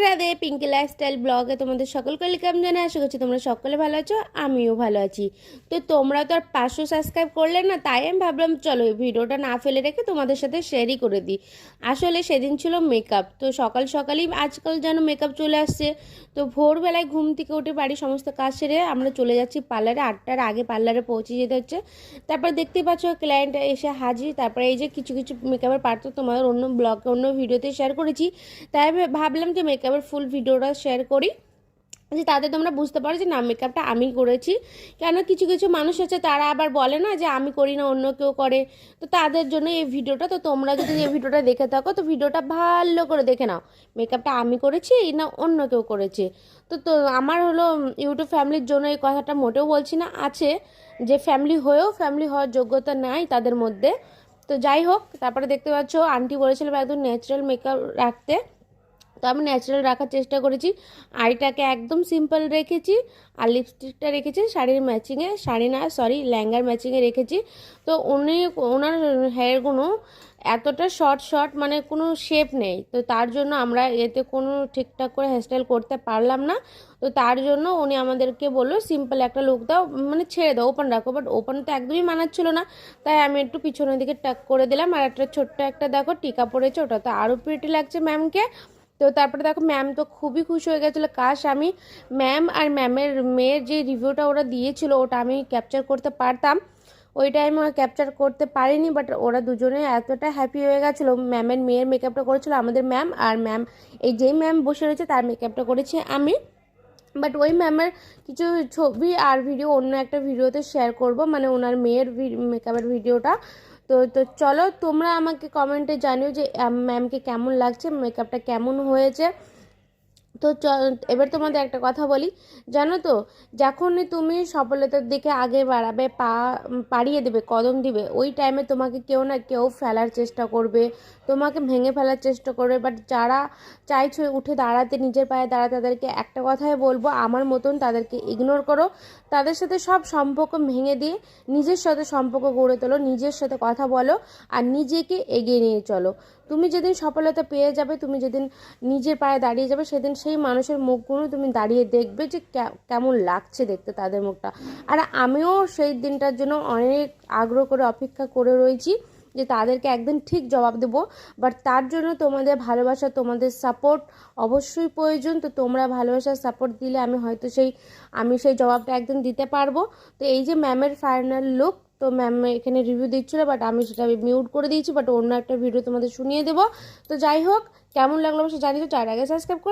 Radhe Pinki lifestyle ব্লগে তোমাদের সকলকে ওয়েলকাম জানাই। আশা করছি তোমরা সকলে ভালো আছো, আমিও ভালো আছি। তো তোমরা তো আর 500 সাবস্ক্রাইব করলে না, তাই আমি ভাবলাম চলো এই ভিডিওটা না ফেলে রেখে তোমাদের সাথে শেয়ারই করে দিই। আসলে সেদিন ছিল মেকআপ, তো সকাল সকালই আজকাল যেন মেকআপ চলে আসছে। তো ভোরবেলায় ঘুম থেকে উঠে বাড়ির সমস্ত কাজ সেরে আমরা চলে যাচ্ছি পার্লারে। 8টার আগে পার্লারে পৌঁছে যেতে হচ্ছে। তারপর দেখতেই পাচ্ছ ক্লায়েন্ট এসে হাজির। তারপরে এই যে কিছু কিছু মেকআপের পার্ট তো তোমাদের অন্য ব্লগে অন্য ভিডিওতে শেয়ার করেছি, তাই ভাবলাম যে মেকআপের ফুল ভিডিওটা শেয়ার করি, যে তাতে তোমরা বুঝতে পারো যে না মেকআপটা আমি করেছি। কেন কিছু কিছু মানুষ আছে তারা আবার বলে না যে আমি করি না অন্য কেউ করে, তো তাদের জন্য এই ভিডিওটা। তো তোমরা যদি এই ভিডিওটা দেখে থাকো তো ভিডিওটা ভালো করে দেখে নাও, মেকআপটা আমি করেছি না অন্য কেউ করেছে। তো তো আমার হলো ইউটিউব ফ্যামিলির জন্য এই কথাটা মোটেও বলছি না, আছে যে ফ্যামিলি হয়েও ফ্যামিলি হওয়ার যোগ্যতা নাই তাদের মধ্যে। তো যাই হোক, তারপরে দেখতে পাচ্ছ আন্টি বলেছিলাম একদম ন্যাচারাল মেকআপ রাখতে, তো আমি ন্যাচারাল রাখার চেষ্টা করেছি। আইটাকে একদম সিম্পল রেখেছি, আর লিপস্টিকটা রেখেছি শাড়ির ম্যাচিংয়ে, শাড়ি না সরি ল্যাঙ্গার ম্যাচিংয়ে রেখেছি। তো ওনার হেয়ারগুলো এতটা শর্ট শর্ট মানে কোনো শেপ নেই, তো তার জন্য আমরা এতে কোনো ঠিকঠাক করে হেয়ারস্টাইল করতে পারলাম না। তো তার জন্য উনি আমাদেরকে বললো সিম্পল একটা লুক দাও, মানে ছেড়ে দাও, ওপেন রাখো। বাট ওপেন তো একদমই মানাচ্ছিল না, তাই আমি একটু পিছনের দিকে টাক করে দিলাম। আর একটা ছোট্ট একটা দেখো টিকা পড়েছে, ওটা তো আরও প্রিটি লাগছে ম্যামকে। তো তারপরে দেখো ম্যাম তো খুবই খুশি হয়ে গেছিলো। কাশ আমি ম্যাম আর ম্যামের মেয়ের যে রিভিউটা ওরা দিয়েছিল ওটা আমি ক্যাপচার করতে পারতাম, ওই টাইমে ওরা ক্যাপচার করতে পারিনি। বাট ওরা দুজনে এতটা হ্যাপি হয়ে গেছিলো। ম্যামের মেয়ের মেকআপটা করেছিল আমাদের ম্যাম, আর ম্যাম এই যেই ম্যাম বসে রয়েছে তার মেকআপটা করেছি আমি। বাট ওই ম্যামের কিছু ছবি আর ভিডিও অন্য একটা ভিডিওতে শেয়ার করব, মানে ওনার মেয়ের মেকআপের ভিডিওটা। তো তো চলো তোমরা আমাকে কমেন্টে জানিও যে ম্যামকে কেমন লাগছে, মেকআপটা কেমন হয়েছে। তো এবার তোমাদের একটা কথা বলি, জানো তো যখনই তুমি সফলতার দিকে আগে বাড়াবে, পাড়িয়ে দেবে, কদম দিবে, ওই টাইমে তোমাকে কেউ না কেউ ফেলার চেষ্টা করবে, তোমাকে ভেঙে ফেলার চেষ্টা করবে। বাট যারা চাইছো উঠে দাঁড়াতে, নিজের পায়ে দাঁড়াতে, তাদেরকে একটা কথাই বলবো, আমার মতন তাদেরকে ইগনোর করো। তাদের সাথে সব সম্পর্ক ভেঙে দিয়ে নিজের সাথে সম্পর্ক গড়ে তোলো, নিজের সাথে কথা বলো, আর নিজেকে এগিয়ে নিয়ে চলো। তুমি যেদিন সফলতা পেয়ে যাবে, তুমি যেদিন নিজের পায়ে দাঁড়িয়ে যাবে, সেদিন সেই মানুষের মুখগুলো তুমি দাঁড়িয়ে দেখবে যে কেমন লাগছে দেখতে তাদের মুখটা। আর আমিও সেই দিনটার জন্য অনেক আগ্রহ করে অপেক্ষা করে রয়েছি যে তাদেরকে একদিন ঠিক জবাব দেবো। বাট তার জন্য তোমাদের ভালোবাসা, তোমাদের সাপোর্ট অবশ্যই প্রয়োজন। তো তোমরা ভালোবাসার সাপোর্ট দিলে আমি সেই জবাবটা একদিন দিতে পারবো। তো এই যে ম্যামের ফাইনাল লুক, তো ম্যাম এখানে রিভিউ দিচ্ছিলো, বাট আমি সেটা মিউট করে দিয়েছি। বাট অন্য একটা ভিডিও তোমাদের শুনিয়ে দেবো। তো যাই হোক, কেমন লাগলো অবশ্যই জানিও। তার আগে সাবস্ক্রাইব করে